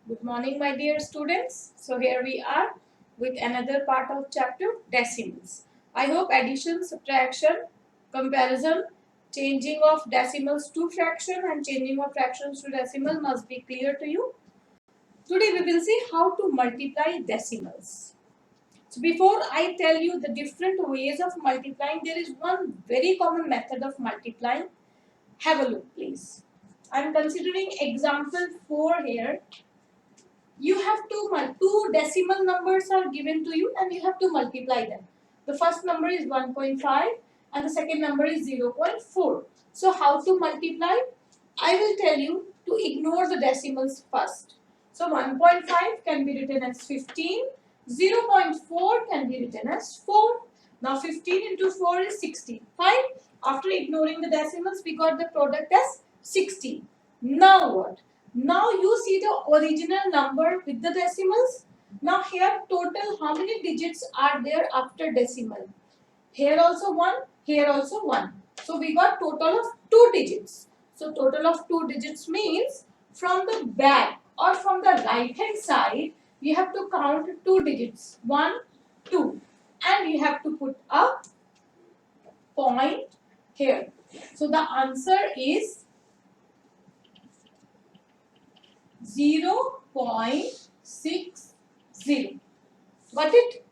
Good morning, my dear students. So here we are with another part of chapter decimals. I hope addition, subtraction, comparison, changing of decimals to fraction and changing of fractions to decimal must be clear to you. Today we will see how to multiply decimals. So before I tell you the different ways of multiplying, there is one very common method of multiplying. Have a look, please. I am considering example 4 here. You have to two decimal numbers are given to you and you have to multiply them. The first number is 1.5 and the second number is 0.4. So how to multiply? I will tell you to ignore the decimals first. So 1.5 can be written as 15, 0.4 can be written as 4. Now 15 into 4 is 16. Fine. After ignoring the decimals, we got the product as 16. Now what? Now you see the original number with the decimals. Now here total how many digits are there after decimal? Here also 1, here also 1. So we got total of 2 digits. So total of 2 digits means from the back or from the right hand side you have to count 2 digits. 1, 2. And you have to put a point here. So the answer is 0.60. Got it?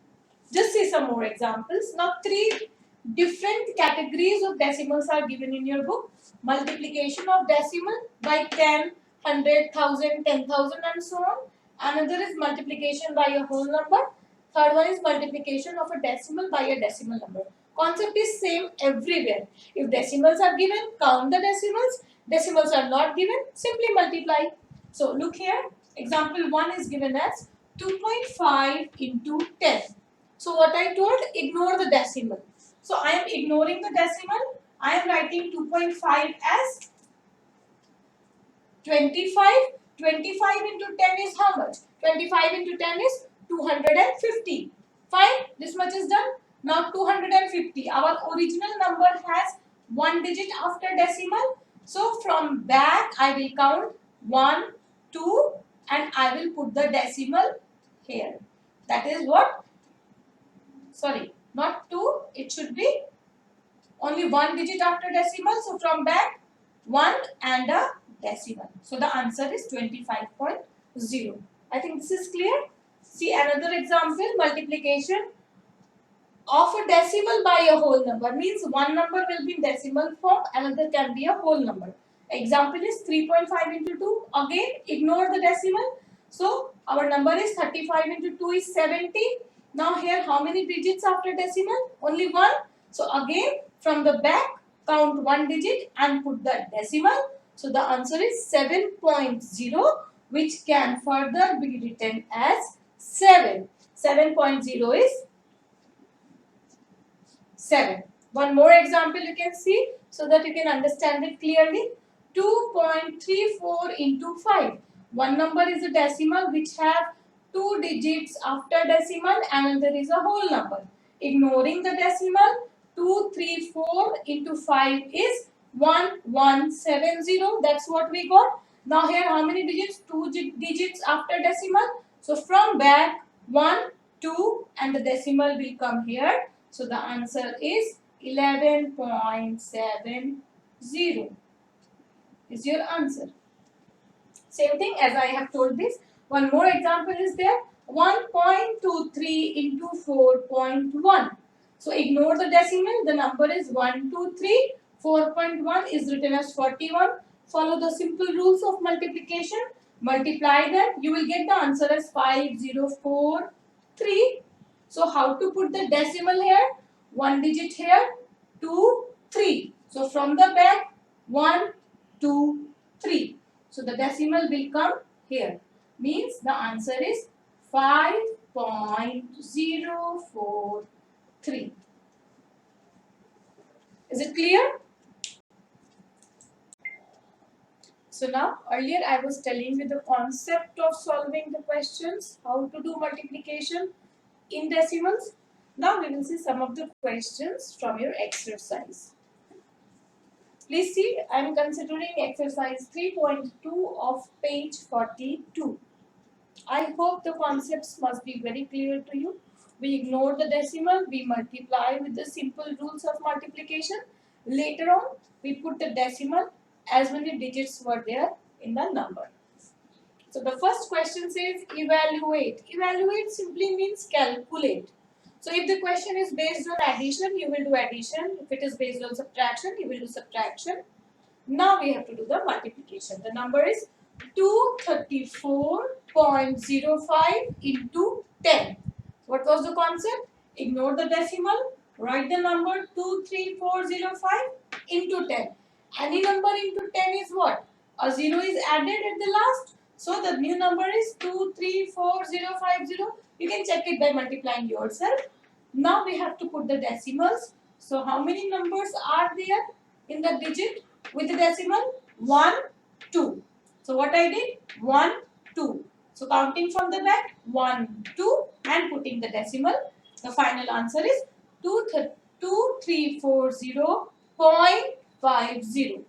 Just see some more examples. Now 3 different categories of decimals are given in your book. Multiplication of decimal by 10, 100, 1000, 10,000 and so on. Another is multiplication by a whole number. Third one is multiplication of a decimal by a decimal number. Concept is same everywhere. If decimals are given, count the decimals. Decimals are not given, simply multiply. So look here, example 1 is given as 2.5 into 10. So what I told, ignore the decimal. So I am ignoring the decimal. I am writing 2.5 as 25. 25 into 10 is how much? 25 into 10 is 250. Fine, this much is done. Now 250. Our original number has 1 digit after decimal. So from back I will count 1, 2 and I will put the decimal here. That is what? Sorry, not 2. It should be only 1 digit after decimal. So from back 1 and a decimal. So the answer is 25.0. I think this is clear. See another example, multiplication of a decimal by a whole number. Means one number will be in decimal form, another can be a whole number. Example is 3.5 into 2. Again, ignore the decimal. So our number is 35 into 2 is 70. Now here how many digits after decimal? Only 1. So again from the back count 1 digit and put the decimal. So the answer is 7.0, which can further be written as 7. 7.0 is 7. One more example you can see so that you can understand it clearly. 2.34 into 5. One number is a decimal which have 2 digits after decimal and there is a whole number. Ignoring the decimal, 234 into 5 is 1170. That's what we got. Now here how many digits? 2 digits after decimal. So from back 1, 2 and the decimal will come here. So the answer is 11.70 is your answer. Same thing as I have told this. One more example is there. 1.23 into 4.1. So ignore the decimal. The number is 123. 4.1 is written as 41. Follow the simple rules of multiplication. Multiply them. You will get the answer as 5043. So how to put the decimal here? 1 digit here, 2, 3. So from the back, 1, 2, 3. So the decimal will come here. Means the answer is 5.043. Is it clear? So now earlier I was telling you the concept of solving the questions, how to do multiplication in decimals. Now we will see some of the questions from your exercise. Please see, I am considering exercise 3.2 of page 42. I hope the concepts must be very clear to you. We ignore the decimal, we multiply with the simple rules of multiplication. Later on, we put the decimal as many digits were there in the number. So the first question says evaluate. Evaluate simply means calculate. So if the question is based on addition, you will do addition. If it is based on subtraction, you will do subtraction. Now we have to do the multiplication. The number is 234.05 into 10. What was the concept? Ignore the decimal. Write the number 23405 into 10. Any number into 10 is what? A 0 is added at the last. So the new number is 234050. You can check it by multiplying yourself. Now we have to put the decimals. So how many numbers are there in the digit with the decimal? 1, 2. So what I did? 1, 2. So counting from the back, 1, 2 and putting the decimal. The final answer is 2340.50.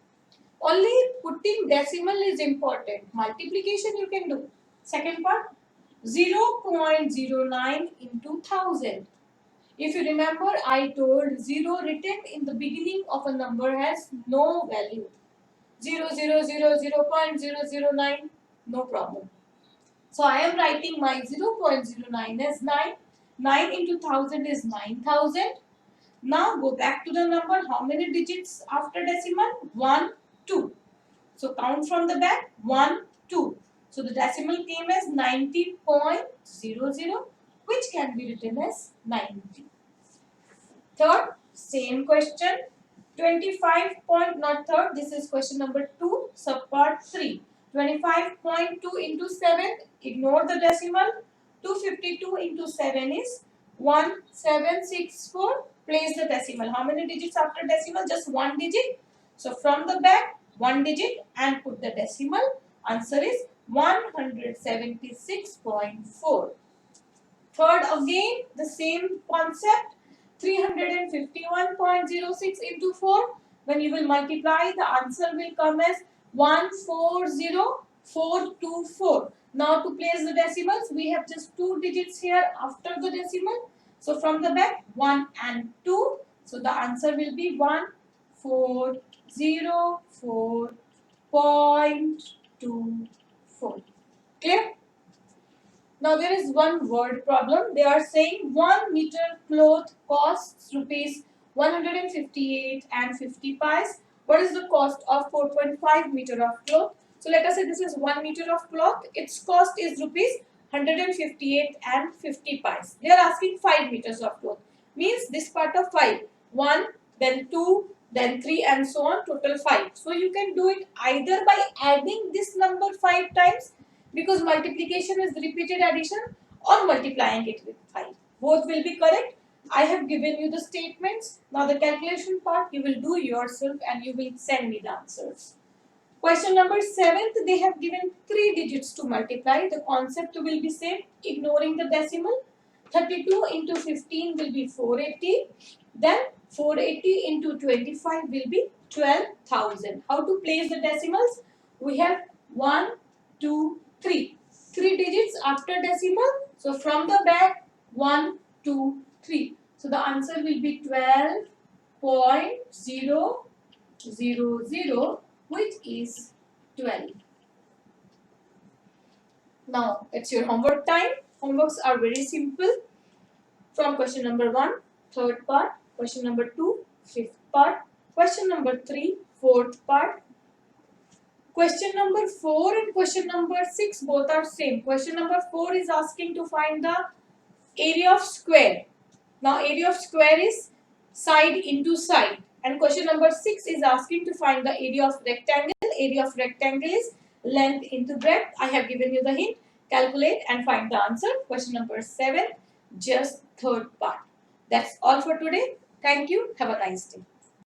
Only putting decimal is important. Multiplication you can do. Second part, 0.09 into 1000. If you remember, I told 0 written in the beginning of a number has no value. 0.009, no problem. So I am writing my 0.09 as 9. 9 into 1000 is 9000. Now go back to the number. How many digits after decimal? 1, 2. So count from the back. 1, 2. So the decimal came as 90.00, which can be written as 90. Third, same question. 25 point, not third, this is question number 2, subpart 3. 25.2 into 7, ignore the decimal. 252 into 7 is 1764. Place the decimal. How many digits after decimal? Just one digit. So from the back, one digit and put the decimal. Answer is 176.4. Third, again, the same concept. 351.06 into 4. When you will multiply, the answer will come as 140424. Now to place the decimals, we have just two digits here after the decimal. So from the back, 1 and 2. So the answer will be 1404.24. Clear? Now there is one word problem. They are saying 1 meter cloth costs rupees 158 and 50 pies. What is the cost of 4.5 meter of cloth? So let us say this is 1 meter of cloth. Its cost is rupees 158 and 50 pies. They are asking 5 meters of cloth. Means this part of 5. 1, then 2, then 3 and so on. Total 5. So you can do it either by adding this number 5 times, because multiplication is repeated addition, or multiplying it with 5. Both will be correct. I have given you the statements. Now the calculation part you will do yourself and you will send me the answers. Question number 7, they have given 3 digits to multiply. The concept will be same, ignoring the decimal. 32 into 15 will be 480. Then 480 into 25 will be 12,000. How to place the decimals? We have 1, 2, 3. 3 digits after decimal. So from the back, 1, 2, 3. So the answer will be 12.000, which is 12. Now it's your homework time. Homeworks are very simple. From question number 1, third part. Question number 2, fifth part. Question number 3, fourth part. Question number 4 and question number 6 both are same. Question number 4 is asking to find the area of square. Now area of square is side into side. And question number 6 is asking to find the area of rectangle. Area of rectangle is length into breadth. I have given you the hint. Calculate and find the answer. Question number 7, just third part. That's all for today. Thank you. Have a nice day.